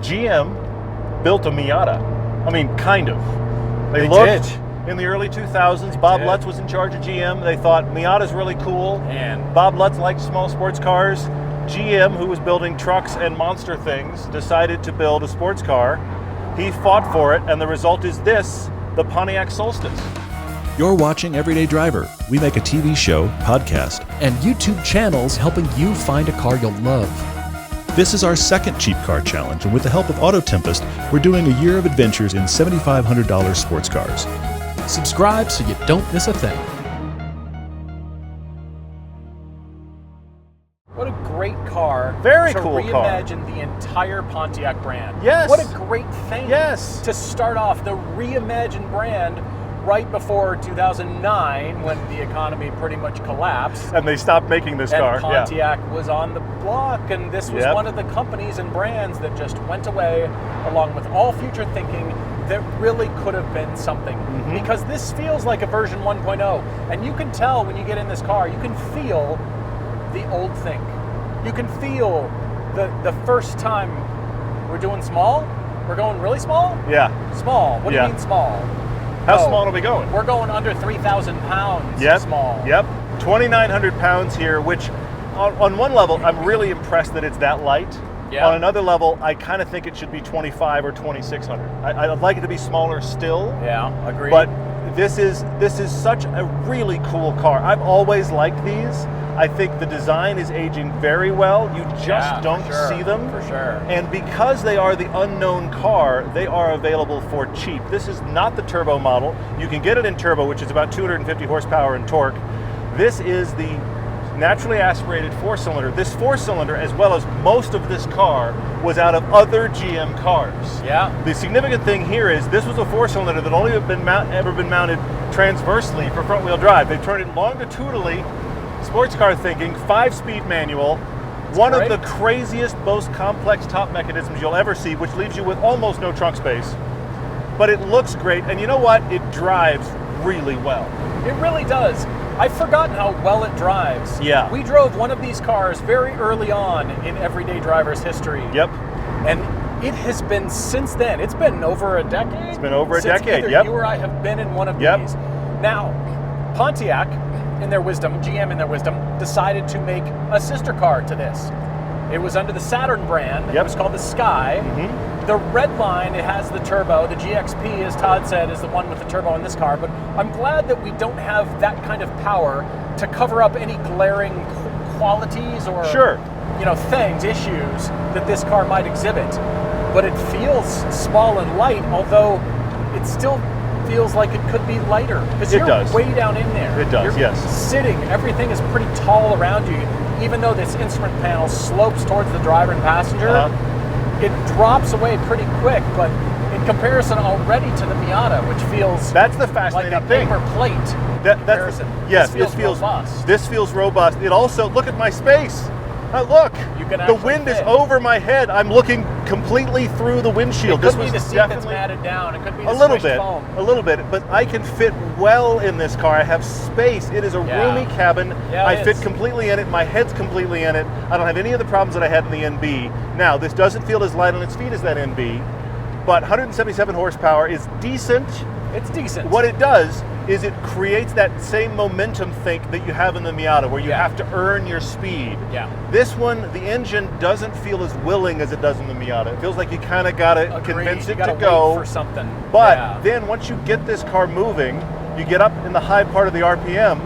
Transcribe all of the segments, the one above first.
GM built a Miata. I mean, kind of. They looked in the early 2000s. Bob Lutz was in charge of GM. They thought Miata's really cool. And Bob Lutz liked small sports cars. GM, who was building trucks and monster things, decided to build a sports car. He fought for it, and the result is this, the Pontiac Solstice. You're watching Everyday Driver. We make a TV show, podcast, and YouTube channels helping you find a car you'll love. This is our second cheap car challenge, and with the help of Auto Tempest, we're doing a year of adventures in $7,500 sports cars. Subscribe so you don't miss a thing. what a great car. Very cool car. To reimagine the entire Pontiac brand. Yes. What a great thing. Yes. To start off the reimagined brand right before 2009 when the economy pretty much collapsed. And they stopped making this car. And Pontiac was on the block, and this was one of the companies and brands that just went away along with all future thinking that really could have been something. Mm-hmm. Because this feels like a version 1.0, and you can tell when you get in this car, you can feel the old think. You can feel the first time we're doing small, we're going really small? Yeah. Small. What do you mean small? How small are we going? We're going under 3,000 pounds small. Yep. 2,900 pounds here, which on one level, I'm really impressed that it's that light. Yeah. On another level, I kind of think it should be 2,500 or 2,600. I'd like it to be smaller still. Yeah, agreed. But this is such a really cool car. I've always liked these. I think the design is aging very well. You just don't see them. For sure. And because they are the unknown car, they are available for cheap. This is not the turbo model. You can get it in turbo, which is about 250 horsepower in torque. This is the naturally aspirated four-cylinder. This four-cylinder, as well as most of this car, was out of other GM cars. Yeah. The significant thing here is this was a four-cylinder that only ever been mounted transversely for front-wheel drive. They turned it longitudinally, sports car thinking, 5-speed manual. One of the craziest, most complex top mechanisms you'll ever see, which leaves you with almost no trunk space. But it looks great, and you know what? It drives really well. It really does. I've forgotten how well it drives. Yeah. We drove one of these cars very early on in Everyday Driver's history. Yep. And it has been since then. It's been over a decade. It's been over a decade, Either you or I have been in one of these. Now, Pontiac, in their wisdom, GM in their wisdom, decided to make a sister car to this. It was under the Saturn brand. It was called the Sky. Mm-hmm. The red line, it has the turbo. The GXP, as Todd said, is the one with the turbo in this car. But I'm glad that we don't have that kind of power to cover up any glaring qualities or things, issues that this car might exhibit. But it feels small and light, although it still feels like it could be lighter. Because you're way down in there. It does, you're sitting. Everything is pretty tall around you. Even though this instrument panel slopes towards the driver and passenger, it drops away pretty quick, but in comparison already to the Miata, which feels that's the fascinating like a thing. paper plate comparison. Yes, this feels robust. This feels robust. It also, look at my space. Look, the wind is over my head. I'm looking completely through the windshield. It could be the seat that's matted down. It could be the squished foam. A little bit, but I can fit well in this car. I have space. It is a roomy cabin. Yeah, I fit completely in it. My head's completely in it. I don't have any of the problems that I had in the NB. Now, this doesn't feel as light on its feet as that NB, but 177 horsepower is decent. It's decent. What it does is it creates that same momentum think that you have in the Miata, where you have to earn your speed. Yeah. This one, the engine doesn't feel as willing as it does in the Miata. It feels like you kind of got to convince it to go. Wait for something. But then once you get this car moving, you get up in the high part of the RPM.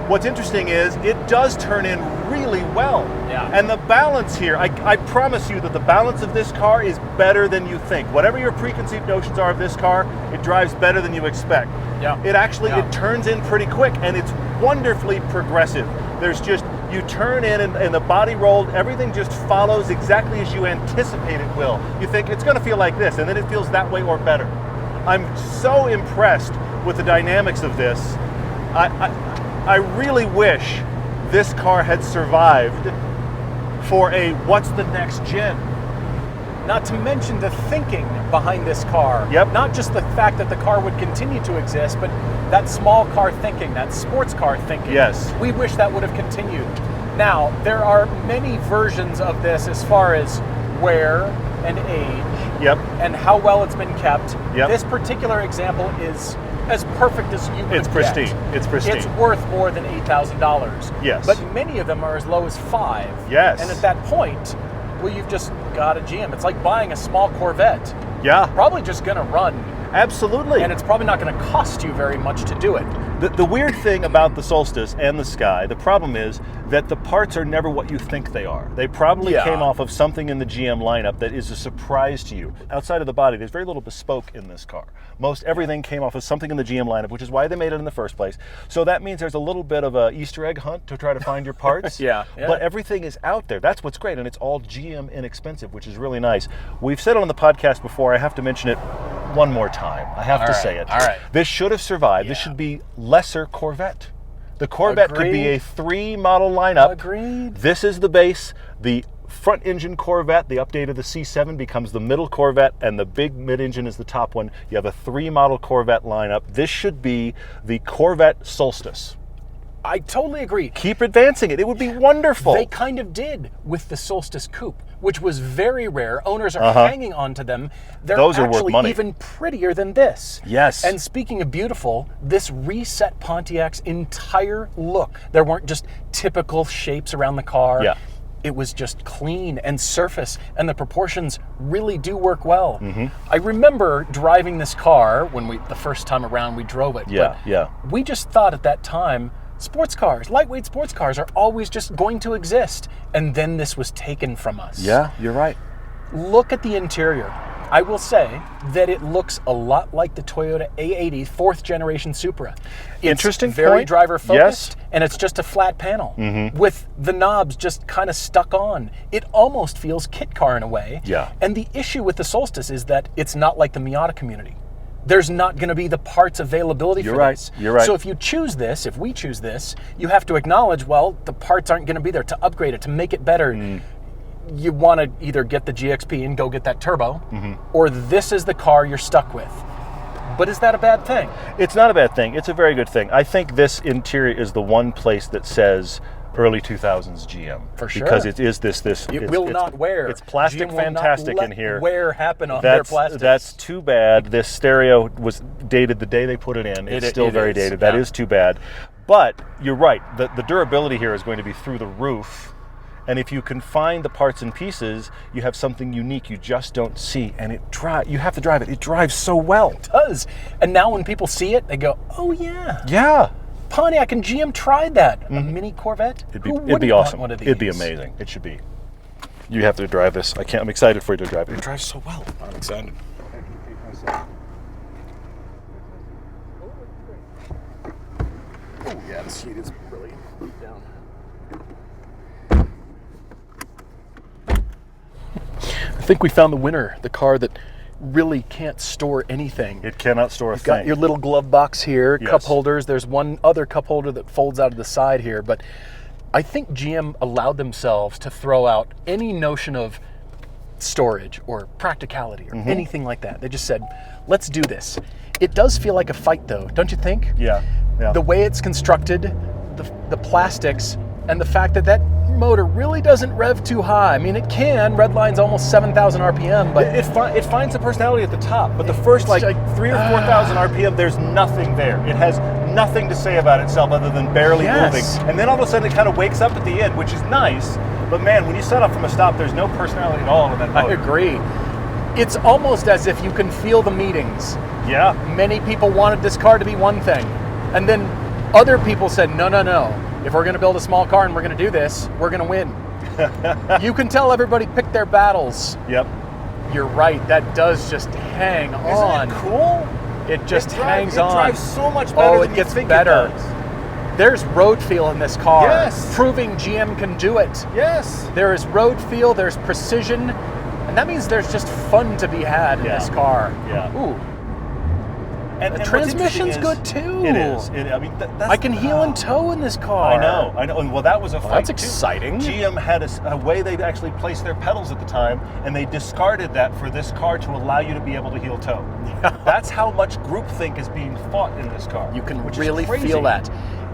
What's interesting is it does turn in really well. Yeah. And the balance here, I promise you that the balance of this car is better than you think. Whatever your preconceived notions are of this car, it drives better than you expect. Yeah. It actually, it turns in pretty quick, and it's wonderfully progressive. There's just, you turn in and the body roll, everything just follows exactly as you anticipate it will. You think it's gonna feel like this, and then it feels that way or better. I'm so impressed with the dynamics of this. I really wish this car had survived for a what's the next gen. Not to mention the thinking behind this car. Yep. Not just the fact that the car would continue to exist, but that small car thinking, that sports car thinking. Yes. We wish that would have continued. Now, there are many versions of this as far as wear and age, Yep. and how well it's been kept. Yep. This particular example is as perfect as you could It's pristine. It's pristine. It's worth more than $8,000. Yes. But many of them are as low as $5,000. Yes. And at that point, well, you've just got a GM. It's like buying a small Corvette. Yeah. Probably just going to run. Absolutely. And it's probably not going to cost you very much to do it. The weird thing about the Solstice and the Sky, the problem is that the parts are never what you think they are. They probably came off of something in the GM lineup that is a surprise to you. Outside of the body, there's very little bespoke in this car. Most everything came off of something in the GM lineup, which is why they made it in the first place. So that means there's a little bit of a Easter egg hunt to try to find your parts. Yeah. But everything is out there. That's what's great, and it's all GM inexpensive, which is really nice. We've said it on the podcast before. I have to mention it one more time. I have to say it. All right. This should have survived. This should be lesser Corvette. The Corvette could be a 3-model lineup. Agreed. This is the base. The front engine Corvette, the update of the C7, becomes the middle Corvette, and the big mid-engine is the top one. You have a 3-model Corvette lineup. This should be the Corvette Solstice. I totally agree. Keep advancing it. It would be wonderful. They kind of did with the Solstice Coupe, which was very rare. Owners are hanging on to them. They're Those are worth actually money. even prettier than this. Yes. And speaking of beautiful, this reset Pontiac's entire look. There weren't just typical shapes around the car. Yeah. It was just clean and surface, and the proportions really do work well. I remember driving this car when the first time around we drove it. Yeah, yeah. We just thought at that time, sports cars, lightweight sports cars are always just going to exist. And then this was taken from us. Yeah, you're right. Look at the interior. I will say that it looks a lot like the Toyota A80 4th generation Supra. It's Interesting very point. driver focused, Yes. and it's just a flat panel with the knobs just kind of stuck on. It almost feels kit car in a way. Yeah. And the issue with the Solstice is that it's not like the Miata community. There's not going to be the parts availability for this. You're right. So if we choose this, you have to acknowledge, well, the parts aren't going to be there to upgrade it, to make it better. You want to either get the GXP and go get that turbo, or this is the car you're stuck with. But is that a bad thing? It's not a bad thing. It's a very good thing. I think this interior is the one place that says early 2000s GM. For sure. Because it is this. It will not wear. It's plastic GM will not fantastic let in here. wear happen on their plastics. That's too bad. This stereo was dated the day they put it in. It's still very dated. That is too bad. But you're right. The durability here is going to be through the roof. And if you can find the parts and pieces, you have something unique you just don't see. And you have to drive it. It drives so well. It does. And now when people see it, they go, oh yeah. Yeah. Pontiac and GM tried that. A mini Corvette? It'd Who be wouldn't awesome. want one of these? It'd be amazing. It should be. You have to drive this. I'm excited for you to drive it. It drives so well. I'm excited. Oh yeah, the seat is really down. I think we found the winner, the car that really can't store anything. It cannot store a You've got thing. your little glove box here, Yes. cup holders. There's one other cup holder that folds out of the side here, but I think GM allowed themselves to throw out any notion of storage or practicality or anything like that. They just said, let's do this. It does feel like a fight though, don't you think? Yeah. The way it's constructed, the plastics, and the fact that motor really doesn't rev too high. I mean, it can. Redline's almost 7,000 RPM, but it finds the personality at the top, but the first like 3,000 or 4,000 RPM, there's nothing there. It has nothing to say about itself other than barely moving. And then all of a sudden it kind of wakes up at the end, which is nice. But man, when you set off from a stop, there's no personality at all in that motor. I agree. It's almost as if you can feel the meetings. Yeah. Many people wanted this car to be one thing, and then other people said, no. If we're going to build a small car and we're going to do this, we're going to win. You can tell everybody picked their battles. Yep. You're right. That does just hang on. Isn't it cool? It just hangs on. It drives so much better than it gets you think better. it does. There's road feel in this car. Yes. Proving GM can do it. Yes. There is road feel, there's precision, and that means there's just fun to be had in this car. Yeah. Ooh. And The what's transmission's interesting good too. It is. That's I can heel and toe in this car. I know. And well, that was a fight that's too. exciting. GM had a way they actually placed their pedals at the time, and they discarded that for this car to allow you to be able to heel toe. That's how much groupthink is being fought in this car. You can which really is crazy. feel that.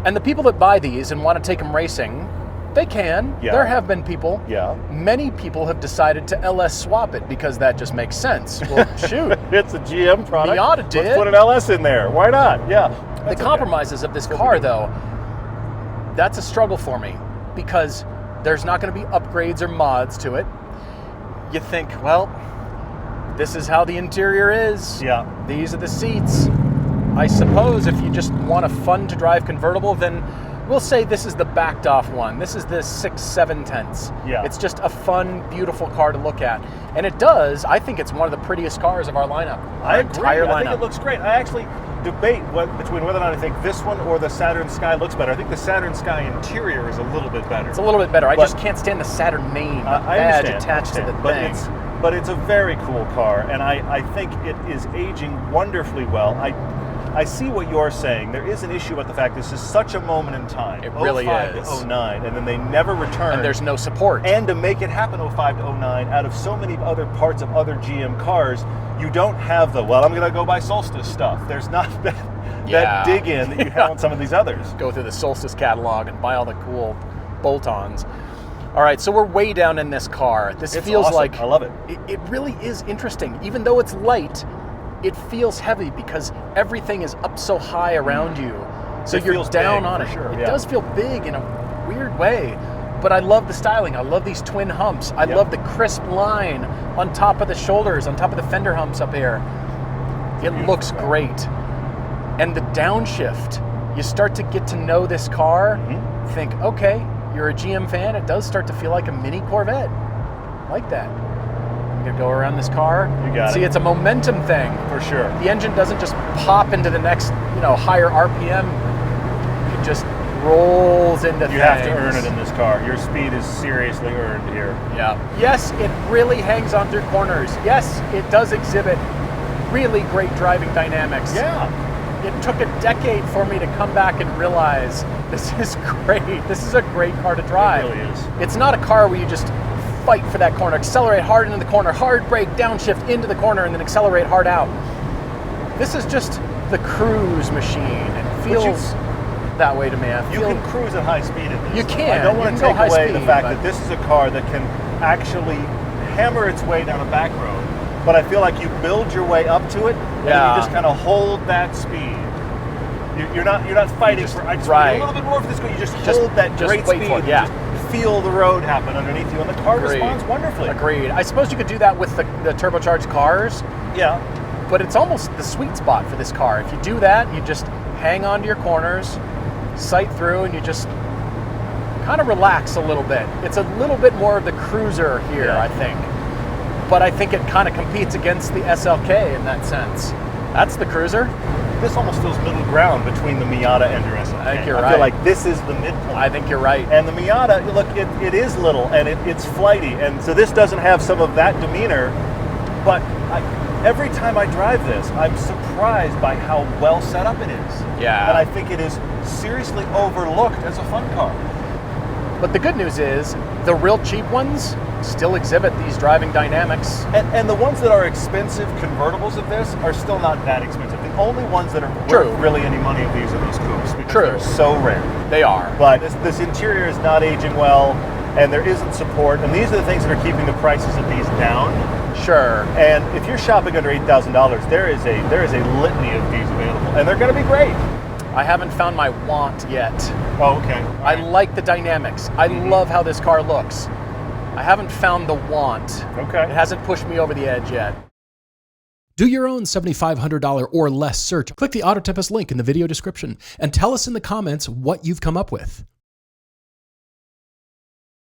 And the people that buy these and want to take them racing, They can. Yeah. There have been people. Yeah. Many people have decided to LS swap it because that just makes sense. Well, shoot. It's a GM product. Miata did. Let's put an LS in there. Why not? Yeah. The compromises of this car, though, that's a struggle for me because there's not going to be upgrades or mods to it. You think, well, this is how the interior is. Yeah. These are the seats. I suppose if you just want a fun to drive convertible, then we'll say this is the backed off one. This is the 6.7. Yeah. It's just a fun, beautiful car to look at. And it does. I think it's one of the prettiest cars of our lineup. I agree. Entire lineup. I think it looks great. I actually debate between whether or not I think this one or the Saturn Sky looks better. I think the Saturn Sky interior is a little bit better. It's a little bit better. I just can't stand the Saturn name, I badge understand, attached to the thing. But it's a very cool car, and I think it is aging wonderfully well. I see what you're saying. There is an issue with the fact this is such a moment in time. It really 05 is. to 09, and then they never return. And there's no support. And to make it happen 05 to 09, out of so many other parts of other GM cars, you don't have the, well, I'm going to go buy Solstice stuff. There's not that dig in that you have on some of these others. Go through the Solstice catalog and buy all the cool bolt-ons. All right, so we're way down in this car. It's feels awesome. like... I love it. It really is interesting. Even though it's light, it feels heavy because everything is up so high around you. So It you're feels down big, on for it. sure, It yeah. does feel big in a weird way. But I love the styling. I love these twin humps. I Yep. love the crisp line on top of the shoulders, on top of the fender humps up here. It looks great. And the downshift, you start to get to know this car, think, okay, you're a GM fan, it does start to feel like a mini Corvette. I like that. I'm gonna go around this car. You got See, it. it's a momentum thing. For sure. The engine doesn't just pop into the next, higher RPM. It just rolls into things. You have to earn it in this car. Your speed is seriously earned here. Yeah. Yes, it really hangs on through corners. Yes, it does exhibit really great driving dynamics. Yeah. It took a decade for me to come back and realize this is great. This is a great car to drive. It really is. It's not a car where you just fight for that corner, accelerate hard into the corner, hard brake, downshift into the corner, and then accelerate hard out. This is just the cruise machine. It feels that way to me. You can cruise at high speed in this. You can. I don't You want can to go take high away the speed, fact but- that this is a car that can actually hammer its way down a back road, but I feel like you build your way up to it, and then Yeah. you just kind of hold that speed. You're not fighting for. I just right. want a little bit more for this car. You just Just- hold that just great wait speed. for it, and yeah. Just feel the road happen underneath you, and the car Agreed. responds wonderfully. Agreed. I suppose you could do that with the turbocharged cars, Yeah. but it's almost the sweet spot for this car. If you do that, you just hang on to your corners, sight through, and you just kind of relax a little bit. It's a little bit more of the cruiser here, Yeah. I think. But I think it kind of competes against the SLK in that sense. That's the cruiser. This almost feels middle ground between the Miata and your SLK. I think you're I right. feel like this is the midpoint. I think you're right. And the Miata, look, it is little and it's flighty, and so this doesn't have some of that demeanor. But every time I drive this, I'm surprised by how well set up it is. Yeah. And I think it is seriously overlooked as a fun car. But the good news is, the real cheap ones still exhibit these driving dynamics. And the ones that are expensive convertibles of this are still not that expensive. The only ones that are True. worth really any money of these are those coupes because True. they're so rare. They are. But this interior is not aging well, and there isn't support, and these are the things that are keeping the prices of these down. Sure. And if you're shopping under $8,000, there is a litany of these available, and they're going to be great. I haven't found my want yet. Oh, okay. I like the dynamics. I love how this car looks. I haven't found the want. Okay. It hasn't pushed me over the edge yet. Do your own $7,500 or less search. Click the Auto Tempest link in the video description and tell us in the comments what you've come up with.